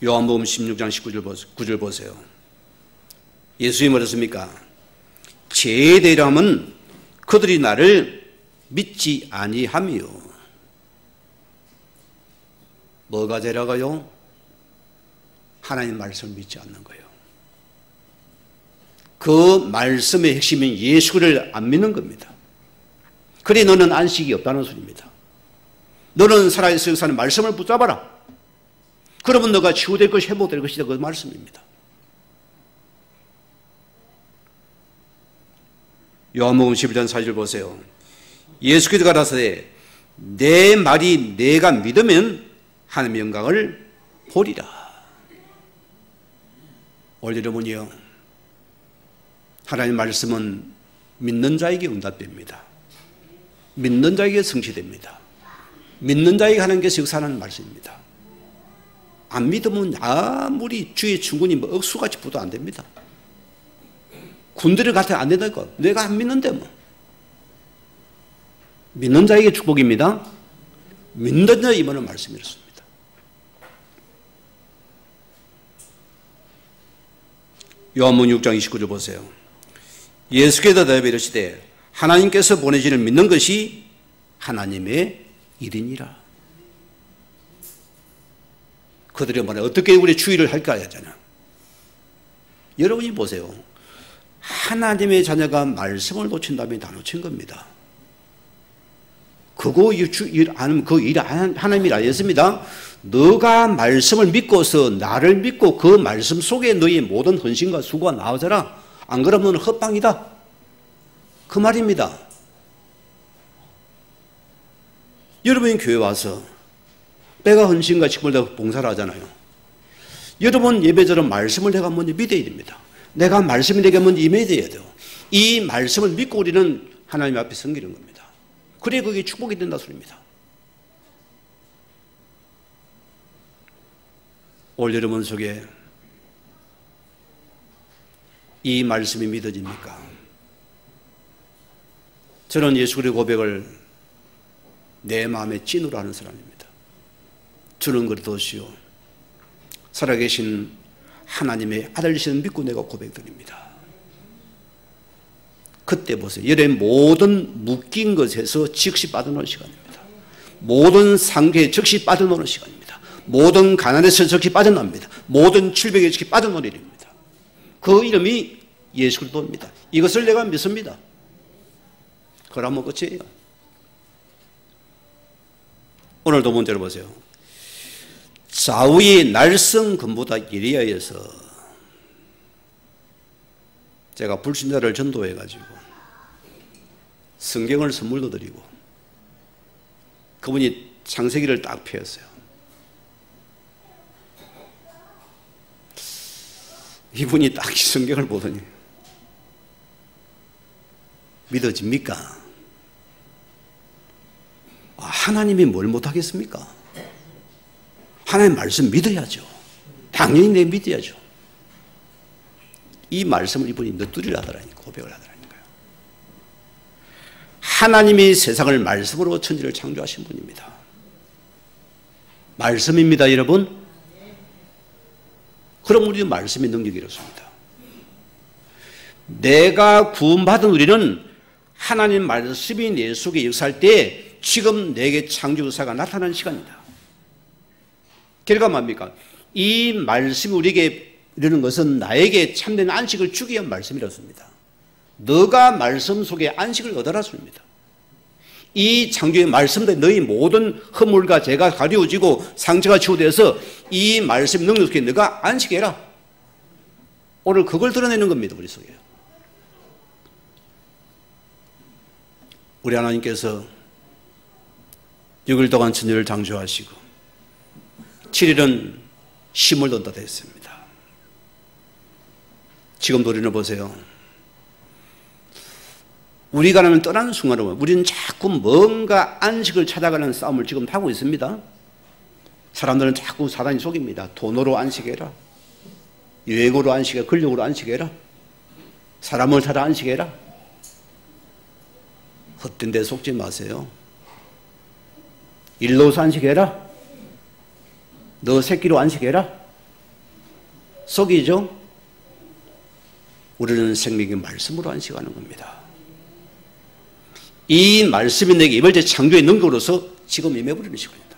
A: 요한복음 16장 19절 보세요. 예수님이 뭐랬습니까? 죄에 대하면 그들이 나를 믿지 아니하며. 뭐가 죄라고요? 하나님 말씀을 믿지 않는 거예요. 그 말씀의 핵심인 예수를 안 믿는 겁니다. 그래 너는 안식이 없다는 소리입니다. 너는 살아있을 사는 말씀을 붙잡아라. 그러면 너가 치유될 것이 회복될 것이다. 그 말씀입니다. 요한복음 11장 4절 보세요. 예수께서 가라사대 내 말이 내가 믿으면 하나님의 영광을 보리라. 오늘 여러분이요, 하나님의 말씀은 믿는 자에게 응답됩니다. 믿는 자에게 성취됩니다. 믿는 자에게 하나님께서 역사하는 말씀입니다. 안 믿으면 아무리 주의 충군이 뭐 억수같이 부도 안 됩니다. 군대를 같아 안 된다니까. 내가 안 믿는데 뭐. 믿는 자에게 축복입니다. 믿는 자에게 임하는 말씀이었습니다. 요한복음 6장 29절 보세요. 예수께서 대답하여 이르시되 하나님께서 보내시는 믿는 것이 하나님의 일이니라. 그들이 말해 어떻게 우리 주의를 할까 하잖아. 여러분이 보세요. 하나님의 자녀가 말씀을 놓친다면 다 놓친 겁니다. 그거 일 안, 그 일 하나님이 아니었습니다. 너가 말씀을 믿고서 나를 믿고 그 말씀 속에 너의 모든 헌신과 수고가 나오잖아. 안 그러면 너는 헛방이다. 그 말입니다. 여러분이 교회 와서 내가 헌신과 직분을 내가 봉사를 하잖아요. 여러분 예배자는 말씀을 내가 먼저 믿어야 됩니다. 내가 말씀이 내게 먼저 임해야 돼요. 이 말씀을 믿고 우리는 하나님 앞에 섬기는 겁니다. 그래 그게 축복이 된다 소리입니다. 올 여러분 속에 이 말씀이 믿어집니까? 저는 예수 그리스도의 고백을 내 마음에 찐으로 하는 사람입니다. 주는 그리스도시요 살아계신 하나님의 아들이시는 믿고 내가 고백드립니다. 그때 보세요. 여러분 모든 묶인 것에서 즉시 빠져나오는 시간입니다. 모든 상태에 즉시 빠져나오는 시간입니다. 모든 가난에서 즉시 빠져납니다. 모든 질병에 즉시 빠져나오는 일입니다. 그 이름이 예수 그리스도입니다. 이것을 내가 믿습니다. 그러면 끝이에요. 오늘 두 번째로 보세요. 좌우의 날성 근보다 예리하여서 제가 불신자를 전도해가지고 성경을 선물로 드리고 그분이 창세기를 딱 펴었어요. 이분이 딱 성경을 보더니 믿어집니까? 하나님이 뭘 못하겠습니까? 하나님 말씀 믿어야죠. 당연히 내 믿어야죠. 이 말씀을 이분이 너뚜리를 하더라니까, 고백을 하더라니까요. 하나님이 세상을 말씀으로 천지를 창조하신 분입니다. 말씀입니다, 여러분. 그럼 우리는 말씀의 능력이 이렇습니다. 내가 구원받은 우리는 하나님 말씀이 내 속에 역사할 때 지금 내게 창조 역사가 나타나는 시간이다. 결과 뭡니까? 이 말씀이 우리에게 이르는 것은 나에게 참된 안식을 주기 위한 말씀이었습니다. 너가 말씀 속에 안식을 얻어라 습니다. 이 창조의 말씀대 너희 모든 허물과 죄가 가려워지고 상처가 치유되어서 이 말씀 능력 속에 너가 안식해라. 오늘 그걸 드러내는 겁니다. 우리 속에. 우리 하나님께서 6일 동안 천지를 창조하시고 7일은 힘을 얻다 했습니다. 지금도 우리는 보세요. 우리가 하나님을 떠나는 순간에 우리는 자꾸 뭔가 안식을 찾아가는 싸움을 지금 하고 있습니다. 사람들은 자꾸 사단이 속입니다. 돈으로 안식해라. 유행으로 안식해라. 권력으로 안식해라. 사람을 찾아 안식해라. 헛된 데 속지 마세요. 일로서 안식해라. 너 새끼로 안식해라. 속이죠? 우리는 생명의 말씀으로 안식하는 겁니다. 이 말씀이 내게 이번 주 창조의 능력으로서 지금 임해버리는 시간입니다.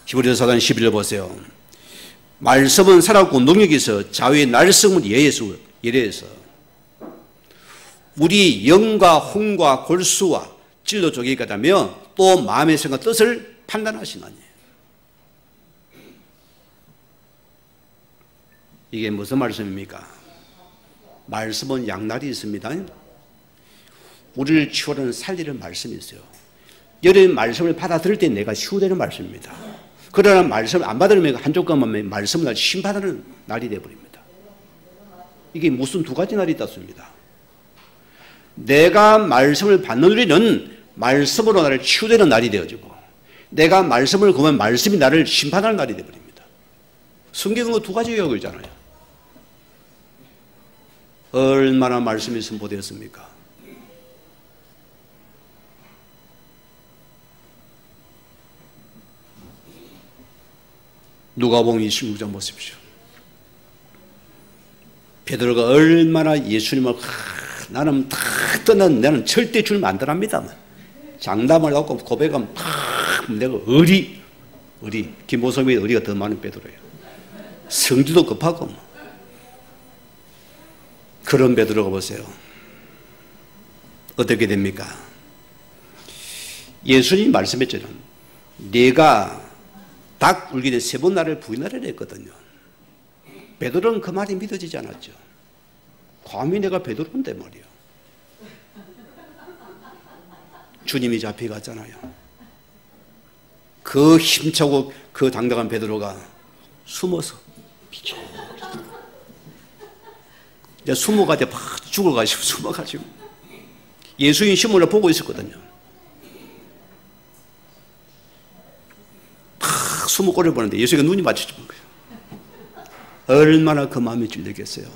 A: 히브리서 4장 11절 보세요. 말씀은 살아있고 능력이 있어 자유의 날성을 예래해서 우리 영과 혼과 골수와 진로 조기까지 하며 또 마음의 생각 뜻을 판단하시나니. 이게 무슨 말씀입니까? 말씀은 양날이 있습니다. 우리를 치유하는 살리는 말씀이 있어요. 여러분 말씀을 받아들일 때 내가 치유되는 말씀입니다. 그러나 말씀을 안 받으면 한쪽 가면 말씀을 심판하는 날이 되어버립니다. 이게 무슨 두 가지 날이 있습니다. 내가 말씀을 받는 우리는 말씀으로 나를 치유되는 날이 되어지고 내가 말씀을 보면 말씀이 나를 심판하는 날이 되어버립니다. 성경은 두 가지 요약을 있잖아요. 얼마나 말씀이 선포되었습니까? 누가복음 26장 보십시오. 베드로가 얼마나 예수님을 나는 다 떠난 나는 절대 주님 안 떠납니다. 장담을 하고 고백하면 내가 의리 김보성이 의리가 더 많은 베드로예요. 성질도 급하고 그런 베드로가 보세요. 어떻게 됩니까? 예수님이 말씀했잖아요. 내가 닭 울기 전에 3번 나를 부인하려 했거든요. 베드로는 그 말이 믿어지지 않았죠. 감히 내가 베드로인데 말이야. 주님이 잡혀갔잖아요. 그 힘차고 그 당당한 베드로가 숨어서 이제 숨어가지고 막 죽어가지고 숨어가지고 예수님 신문을 보고 있었거든요. 막 숨어 꼬려 보는데 예수가 눈이 맞춰주는 거예요. 얼마나 그 마음이 찔렸겠어요.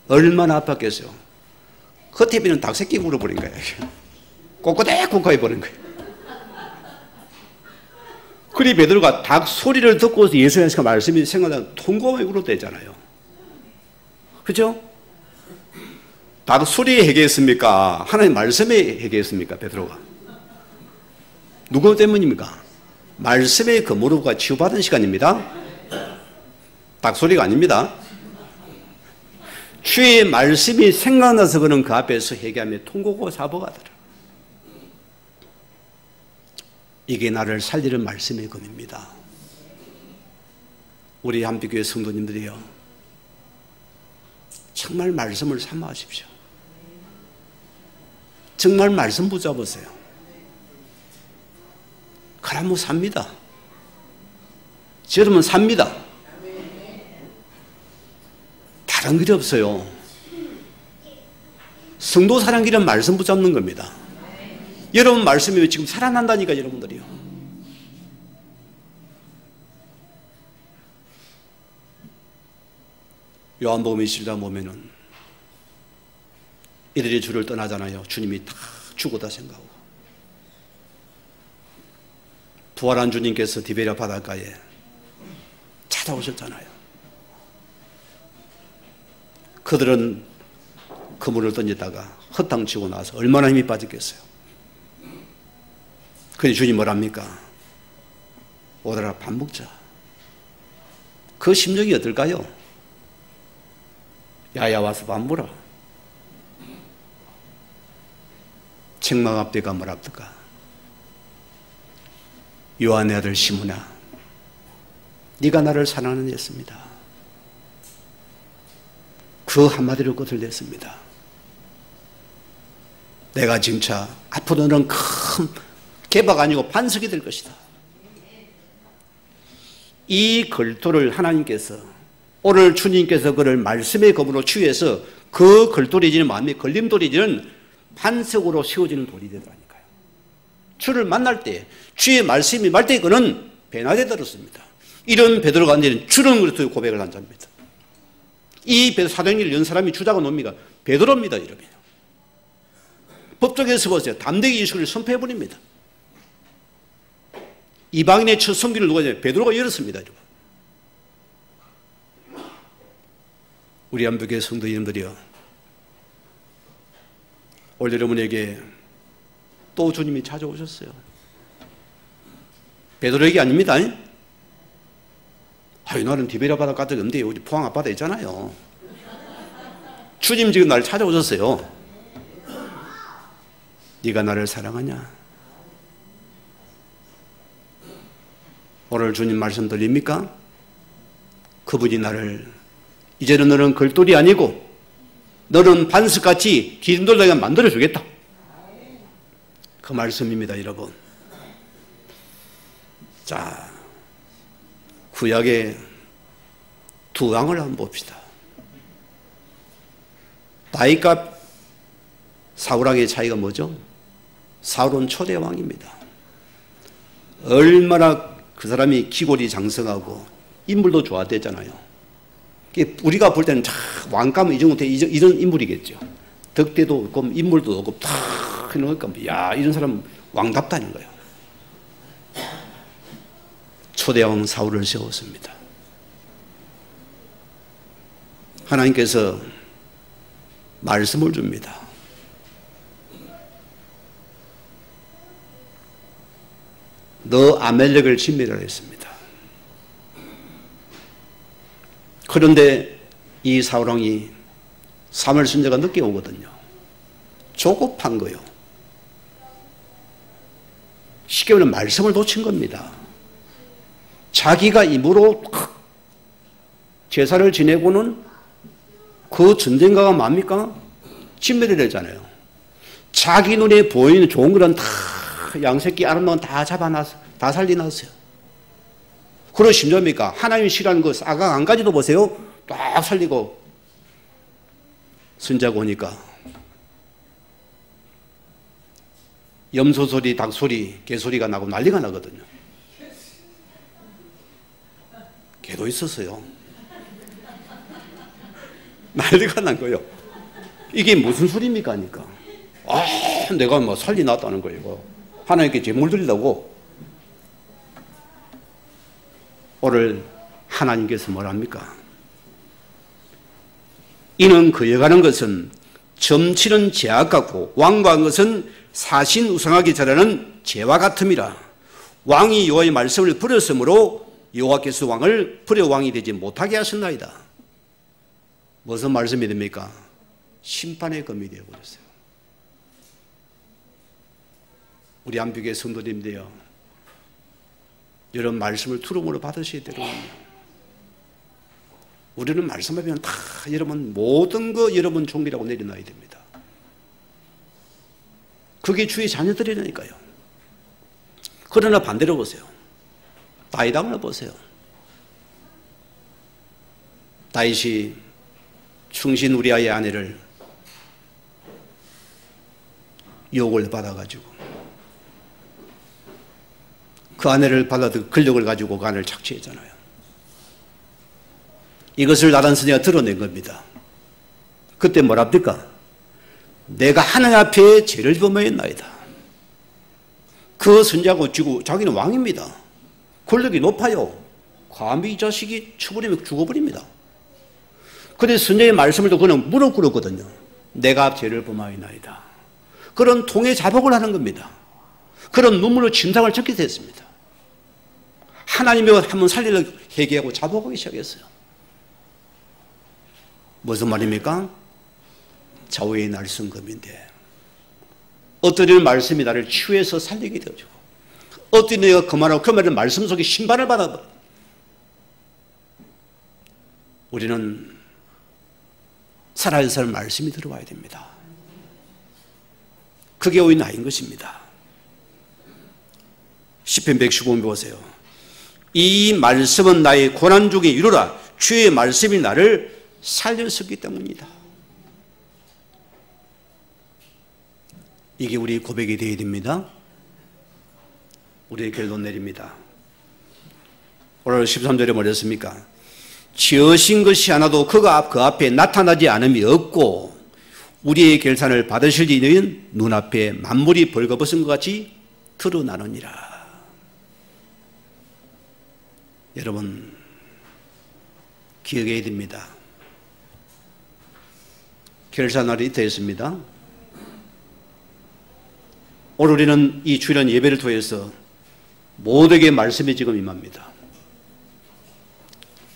A: 얼마나 아팠겠어요. 겉에비는 닭새끼 물어버린 거예요. 꼬꼬대꼬꼬해 버린 거예요. 그리 베드로가 닭 소리를 듣고서 예수님의 말씀이 생각나면 통곡하며 울었대잖아요. 그죠? 닭 소리에 회개했습니까? 하나님 말씀에 회개했습니까? 베드로가. 누구 때문입니까? 말씀의 그 무릎과 치유받은 시간입니다. 닭 소리가 아닙니다. 주의 말씀이 생각나서 그는 그 앞에서 회개하며 통곡하고 사복하더라. 이게 나를 살리는 말씀의 검입니다. 우리 한빛교회 성도님들이요, 정말 말씀을 삼아하십시오. 정말 말씀 붙잡으세요. 그러면 삽니다. 여러분 삽니다. 다른 길이 없어요. 성도 사랑 길은 말씀 붙잡는 겁니다. 여러분 말씀이 지금 살아난다니까 여러분들이요. 요한복음 27장 보면은 이들이 주를 떠나잖아요. 주님이 다 죽었다 생각하고. 부활한 주님께서 디베랴 바닷가에 찾아오셨잖아요. 그들은 그물을 던지다가 허탕치고 나서 얼마나 힘이 빠졌겠어요. 그런데 주님 뭐랍니까? 오더라 밥 먹자. 그 심정이 어떨까요? 야야 와서 밥 먹으라. 책망 앞뒤가 뭐랍니까? 요한의 아들 시몬아, 네가 나를 사랑하느냐 했습니다. 그 한마디로 끝을 냈습니다. 내가 진짜 앞으로는 큰 개박 아니고 반석이 될 것이다. 이 걸돌을 하나님께서 오늘 주님께서 그를 말씀의 검으로 취해서 그 걸돌이지는 마음의 걸림돌이지는 반석으로 세워지는 돌이 되더라니까요. 주를 만날 때 주의 말씀이 말 때 그는 변화되 들었습니다. 이런 베드로가 앉아있는 주는 그리스도의 고백을 한 자입니다. 이 사도행전을 연 사람이 주자가 뭡니까? 베드로입니다. 이러면 법정에서 보세요. 담대히 예수를 선포해버립니다. 이방인의 첫 선기를 누가 했냐면 베드로가 열었습니다. 우리 한국의 성도 이름들이요, 오늘 여러분에게 또 주님이 찾아오셨어요. 베드로에게 아닙니다. 아유, 나는 디베랴 바다 갈 적이 없는데 우리 포항 앞바다 있잖아요. 주님 지금 날 찾아오셨어요. 네가 나를 사랑하냐? 오늘 주님 말씀 들립니까? 그분이 나를, 이제는 너는 걸돌이 아니고 너는 반석같이 기름돌 내가 만들어주겠다. 그 말씀입니다, 여러분. 자, 구약의 두 왕을 한번 봅시다. 다윗과 사울왕의 차이가 뭐죠? 사울은 초대 왕입니다. 얼마나 그 사람이 기골이 장성하고 인물도 좋아됐잖아요. 우리가 볼 때는 왕감은 이 정도 이런 인물이겠죠. 덕대도 없고 인물도 없고 탁 해놓으니까 야, 이런 사람 왕답다는 거예요. 초대왕 사울을 세웠습니다. 하나님께서 말씀을 줍니다. 너 아멜렉을 진멸하라 했습니다. 그런데 이 사울왕이 사무엘 선지자가 늦게 오거든요. 조급한 거요. 쉽게 말하면 말씀을 놓친 겁니다. 자기가 입으로 제사를 지내고는 그 전쟁가가 뭡니까? 진멸이 되잖아요. 자기 눈에 보이는 좋은 거는 다 양새끼 아름다운 다 잡아놨어. 다 살려놨어요. 그런 심정입니까? 하나님이 싫어하는 그 싸강 안까지도 보세요. 딱 살리고 선자가 오니까 염소 소리, 닭 소리, 개 소리가 나고 난리가 나거든요. 개도 있었어요. 난리가 난 거예요. 이게 무슨 소리입니까? 하니까 내가 뭐 살려놨다는 거예요. 하나님께 제물 드리려고. 오늘 하나님께서 뭐랍니까? 이는 그여가는 것은 점치는 죄악 같고 왕과 것은 사신 우상하기 잘하는 죄와 같음이라. 왕이 여호와의 말씀을 버렸으므로 여호와께서 왕을 버려 왕이 되지 못하게 하셨나이다. 무슨 말씀이 됩니까? 심판의 검이 되어버렸어요. 우리 안비교의 성도님들이요, 여러분 말씀을 투름으로 받으셔야 되거든요. 우리는 말씀하면 다 여러분 모든 거 여러분 종기라고 내려놔야 됩니다. 그게 주의 자녀들이라니까요. 그러나 반대로 보세요. 다윗 왕을 보세요. 다윗이 충신 우리아의 아내를 욕을 받아가지고 그 아내를 받아들고 권력을 가지고 그 아내를 착취했잖아요. 이것을 나단 선지자가 드러낸 겁니다. 그때 뭐랍니까? 내가 하나님 앞에 죄를 범하였나이다. 그 선지자가 지고 자기는 왕입니다. 권력이 높아요. 감히 이 자식이 쳐버리면 죽어버립니다. 그런데 선지자의 말씀을 듣고 그는 무릎 꿇었거든요. 내가 죄를 범하였나이다. 그런 통해 자복을 하는 겁니다. 그런 눈물로 침상을 적게 됐습니다. 하나님이 한번 살리려 회개하고 자복하기 시작했어요. 무슨 말입니까? 좌우의 날성검인데 어떤 이는 말씀이 나를 치유해서 살리게 되어주고 어떤 내가 그만하고 그 말은 말씀 속에 신발을 받아버려. 우리는 살아있는 말씀이 들어와야 됩니다. 그게 오직 나인 것입니다. 시편 115편 보세요. 이 말씀은 나의 고난 중에 이루라. 주의 말씀이 나를 살렸었기 때문이다. 이게 우리 고백이 되어야 됩니다. 우리의 결론 내립니다. 오늘 13절에 뭐랬습니까? 지으신 것이 하나도 그 앞에 나타나지 않음이 없고 우리의 결산을 받으실 이는 눈앞에 만물이 벌거벗은 것 같이 드러나느니라. 여러분 기억해야 됩니다. 결산날이 이때 있습니다. 오늘 우리는 이 주일은 예배를 통해서 모두에게 말씀이 지금 임합니다.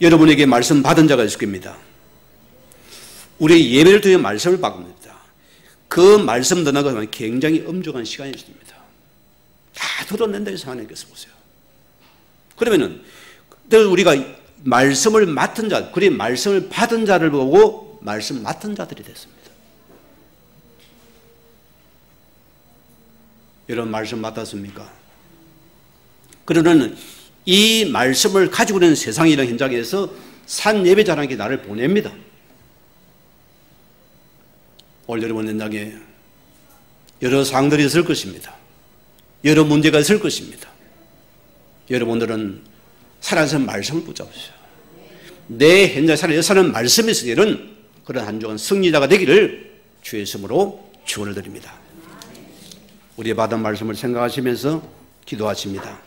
A: 여러분에게 말씀 받은 자가 있을 겁니다. 우리 예배를 통해 말씀을 받습니다. 그 말씀 전하고 굉장히 엄중한 시간이 있습니다. 다 들어낸다 해서 하나님께서 보세요. 그러면은 우리가 말씀을 맡은 자, 그리 말씀을 받은 자를 보고 말씀 맡은 자들이 됐습니다. 여러분 말씀 맡았습니까? 그러는 이 말씀을 가지고 있는 세상의 이런 현장에서 산 예배자라는 게 나를 보냅니다. 오늘 여러분 현장에 여러 상황들이 있을 것입니다. 여러 문제가 있을 것입니다. 여러분들은 살아있는 말씀을 붙잡으세요. 내 현장 살아있는 말씀이 있으면 그런 한 주간 승리자가 되기를 주의 이름으로 축원을 드립니다. 우리 받은 말씀을 생각하시면서 기도하십니다.